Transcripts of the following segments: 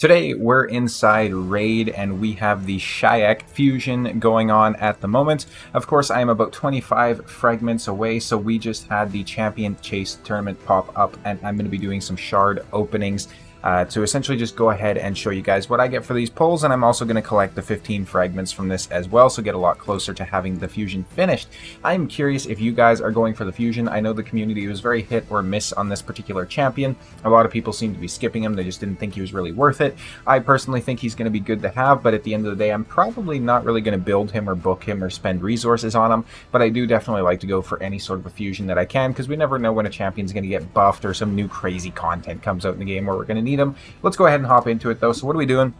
Today we're inside Raid and we have the Shayak fusion going on at the moment. Of course, I am about 25 fragments away, so we just had the Champion Chase tournament pop up and I'm going to be doing some shard openings to essentially just go ahead and show you guys what I get for these pulls, and I'm also going to collect the 15 fragments from this as well, so get a lot closer to having the fusion finished. I'm curious if you guys are going for the fusion. I know the community was very hit or miss on this particular champion. A lot of people seem to be skipping him. They just didn't think he was really worth it. I personally think he's going to be good to have, but at the end of the day, I'm probably not really going to build him or book him or spend resources on him, but I do definitely like to go for any sort of a fusion that I can, because we never know when a champion's going to get buffed or some new crazy content comes out in the game where we're going to need them. Let's go ahead and hop into it though. So what are we doing?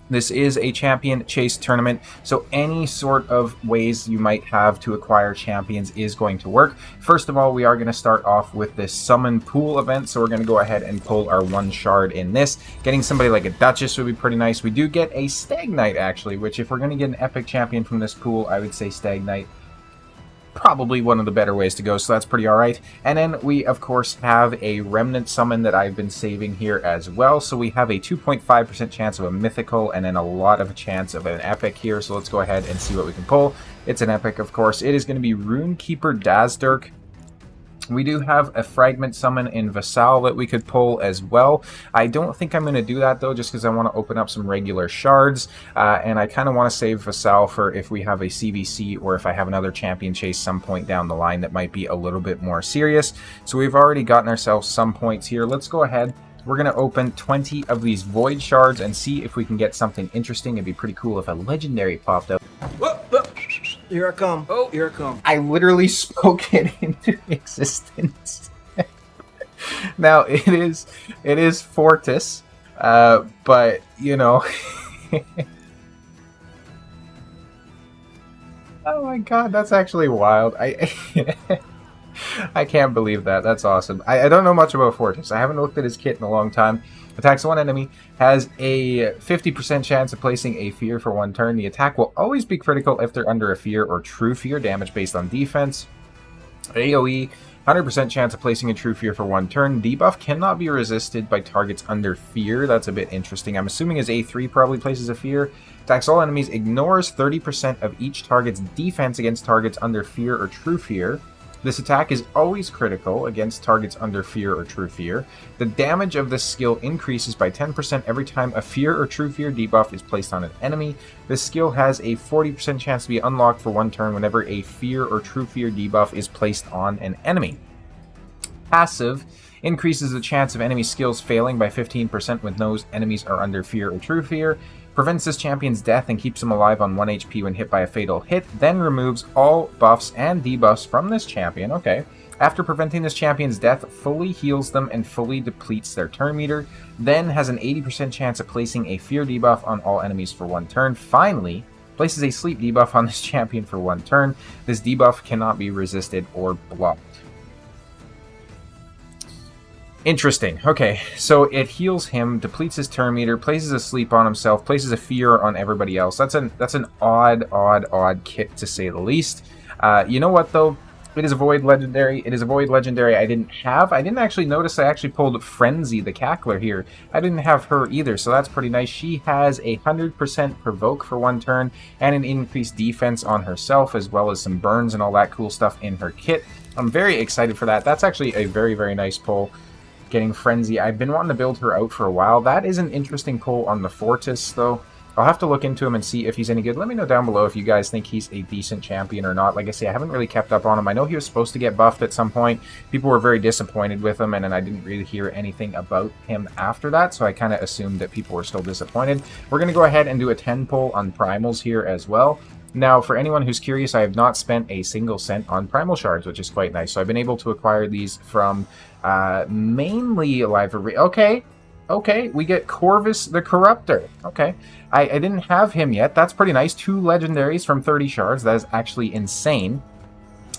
This is a champion chase tournament, so any sort of ways you might have to acquire champions is going to work. First of all, we are going to start off with this summon pool event, so we're going to go ahead and pull our one shard in this. Getting somebody like a Duchess would be pretty nice. We do get a Stag Knight actually, which if we're going to get an epic champion from this pool, I would say Stag Knight probably one of the better ways to go, so that's pretty alright. And then we of course have a remnant summon that I've been saving here as well, so we have a 2.5% chance of a mythical and then a lot of a chance of an epic here, so let's go ahead and see what we can pull. It's an epic, of course. It is going to be Runekeeper Dazdirk. We do have a fragment summon in Vassal that we could pull as well. I don't think I'm going to do that though, just because I want to open up some regular shards, and I kind of want to save Vassal for if we have a CVC or if I have another champion chase some point down the line that might be a little bit more serious. So we've already gotten ourselves some points here. Let's go ahead. We're going to open 20 of these void shards and see if we can get something interesting. It'd be pretty cool if a legendary popped up. Whoa, whoa. Here I come. Oh, here I come. I literally spoke it into existence. Now it is Fortis, but you know. Oh my god, that's actually wild. I can't believe that. That's awesome. I don't know much about Fortis. I haven't looked at his kit in a long time. Attacks one enemy, has a 50% chance of placing a fear for one turn. The attack will always be critical if they're under a fear or true fear, damage based on defense. AoE, 100% chance of placing a true fear for one turn. Debuff cannot be resisted by targets under fear. That's a bit interesting. I'm assuming his A3 probably places a fear. Attacks all enemies, ignores 30% of each target's defense against targets under fear or true fear. This attack is always critical against targets under fear or true fear. The damage of this skill increases by 10% every time a fear or true fear debuff is placed on an enemy. This skill has a 40% chance to be unlocked for one turn whenever a fear or true fear debuff is placed on an enemy. Passive increases the chance of enemy skills failing by 15% when those enemies are under fear or true fear. Prevents this champion's death and keeps him alive on 1 HP when hit by a fatal hit, then removes all buffs and debuffs from this champion. Okay. After preventing this champion's death, fully heals them and fully depletes their turn meter, then has an 80% chance of placing a fear debuff on all enemies for one turn. Finally, places a sleep debuff on this champion for one turn. This debuff cannot be resisted or blocked. Interesting. Okay, so it heals him, depletes his turn meter, places a sleep on himself, places a fear on everybody else. That's an odd kit to say the least. You know what though? It is a void legendary. It is a void legendary I didn't have. I didn't actually notice I actually pulled Frenzy, the cackler here. I didn't have her either, so that's pretty nice. She has a 100% provoke for one turn and an increased defense on herself, as well as some burns and all that cool stuff in her kit. I'm very excited for that. That's actually a very, very nice pull. Getting Frenzy. I've been wanting to build her out for a while. That is an interesting pull on the Fortis, though. I'll have to look into him and see if he's any good. Let me know down below if you guys think he's a decent champion or not. Like I say, I haven't really kept up on him. I know he was supposed to get buffed at some point. People were very disappointed with him, and then I didn't really hear anything about him after that, so I kind of assumed that people were still disappointed. We're going to go ahead and do a 10 pull on Primals here as well. Now, for anyone who's curious, I have not spent a single cent on Primal Shards, which is quite nice. So I've been able to acquire these from mainly Library. Okay, we get Corvus the Corruptor. Okay, I didn't have him yet. That's pretty nice. 2 legendaries from 30 shards. That is actually insane.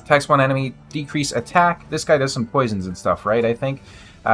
Attacks one enemy, decrease attack. This guy does some poisons and stuff, right? I think.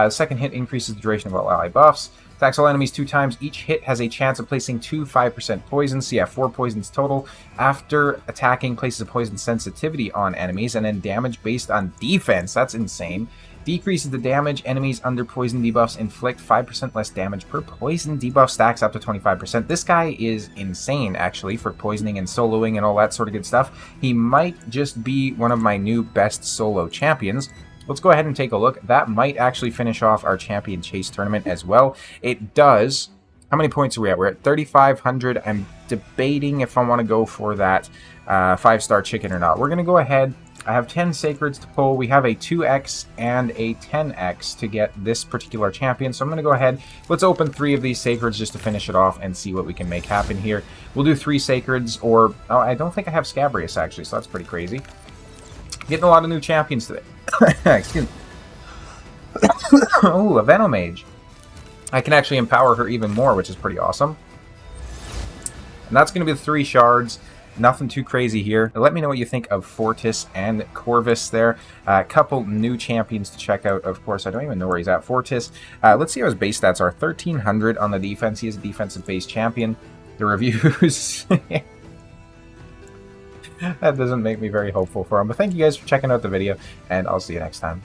Second hit increases the duration of all ally buffs. Attacks all enemies 2 times. Each hit has a chance of placing 2 5% poisons. So yeah, 4 poisons total. After attacking, places a poison sensitivity on enemies, and then damage based on defense. That's insane. Decreases the damage enemies under poison debuffs inflict 5% less damage per poison debuff stacks up to 25%. This guy is insane, actually, for poisoning and soloing and all that sort of good stuff. He might just be one of my new best solo champions. Let's go ahead and take a look. That might actually finish off our champion chase tournament as well. It does. How many points are we at? We're at 3,500. I'm debating if I want to go for that 5-star chicken or not. We're going to go ahead. I have 10 sacreds to pull. We have a 2x and a 10x to get this particular champion. So I'm going to go ahead. Let's open 3 of these sacreds just to finish it off and see what we can make happen here. We'll do 3 sacreds, or oh, I don't think I have Scabrius actually, so that's pretty crazy. Getting a lot of new champions today. Excuse me. Oh, a Venomage. I can actually empower her even more, which is pretty awesome. And that's going to be the 3 shards. Nothing too crazy here. Let me know what you think of Fortis and Corvus there. A couple new champions to check out, of course. I don't even know where he's at. Fortis. Let's see how his base stats are. 1,300 on the defense. He is a defensive-based champion. The reviews... that doesn't make me very hopeful for him. But thank you guys for checking out the video, and I'll see you next time.